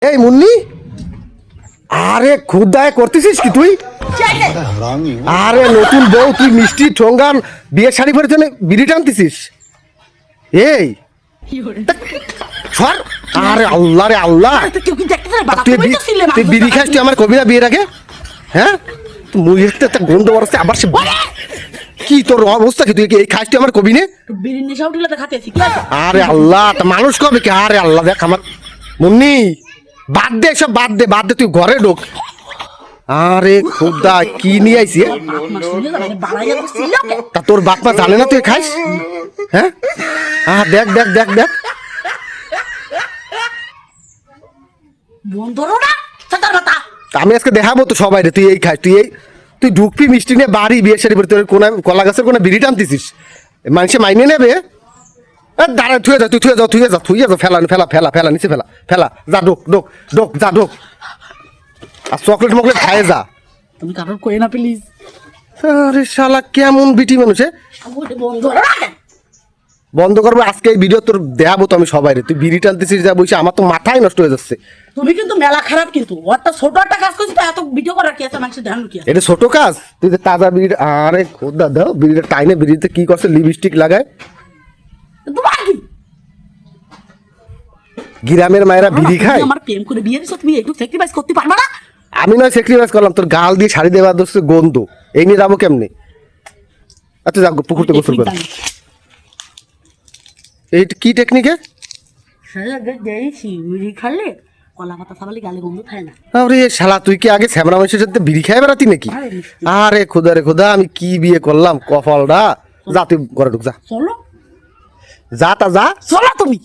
এই মুন্নি, আরে খুদায় করতেছিস কি তুই? আরে নতুন বউ, তুই মিষ্টি ঠোঙ্গান বিয়ের শাড়ি পরে জন্য বিড়ি টানতেছিস? এই সর! আরে আল্লাহ রে আল্লাহ, তুই বিড়ি খাস? তুই আমার কবি না বিয়ের আগে? হ্যাঁ, মুই একটা গন্ধ বরসে আবার সে কি তোর অবস্থা কি? তুই এই খাস? তুই আমার কবি নে? আরে আল্লাহ, তা মানুষ কবে কি? আরে আল্লাহ, দেখ আমার মুন্নি, বাদ দে সব, বাদ দে বাদ দে, তুই ঘরে ঢোক। আরে খুদা, কি নিয়ে আইছি? তা তোর বাপ মা জানে না তুই খাইস? হ্যাঁ, দেখ দেখ দেখ দেখ, আমি আজকে দেখাবো তো সবাই রে তুই এই খাস। তুই ঢুকবি মিষ্টি নিয়ে বাড়ি, বিয়ে শাড়ি পরে তোর কোন কলা গাছের কোন বিড়ি টানতেছিস? মানুষে মাইনে নেবে? দাঁড়া, থুয়ে যাও, তুই থুয়ে যাও, থুয়ে যাও, থুয়ে যাও, ফেলা ফেলা ফেলা ফেলা নিচে ফেলা ফেলা, যা ঢোক ঢোক ঢোক, যা ঢোক, আর চকলেট মকলেট খায় যা। তুমি কারোর কই না প্লিজ। আরে শালা কেমন বিটি মানুষে! বন্ধ করবে আজকে এই ভিডিও তোর দেখাবো তো আমি সবাই রে। তুই বিড়ি টানতেছিস যা বলছি, আমার তো মাথায় নষ্ট হয়ে যাচ্ছে। তুমি কিন্তু মেলা খারাপ, কিন্তু ওটা ছোট একটা কাজ করছিস, এত ভিডিও করার কি আছে? মানুষের ধ্যান কি আছে? এটা ছোট কাজ? তুই যে তাজা বিড়ি, আরে খোদা দাও, বিড়িটা টাইনে বিড়িতে কি করছে, লিপস্টিক লাগায়। তোমার কি গ্রামের মায়েরা বিড়ি খায়? আমার প্রেম করে বিয়ে দিছো, তুমি একটু স্যাক্রিফাইস করতে পারবে না? আমি নয় স্যাক্রিফাইস করলাম, তোর গাল দিয়ে শাড়ি দেওয়া দোষে গন্ধ, এই নিয়ে যাবো কেমনি? আচ্ছা যাক, পুকুরতে গোসল করে। এই কি টেকনিকে? বিড়ি খালে কলা পাতা সাবালি গালে গন্ধ থাকে না। আরে শালা, তুই কি আগে শ্যামরা মানুষের সাথে বিড়ি খাই বেড়াতি নাকি? আরে খোদা রে খোদা, আমি কি বিয়ে করলাম কপালটা! যা তুই ঘরে ঢুক, যা চলো যা, তা যা। চলো তুমি।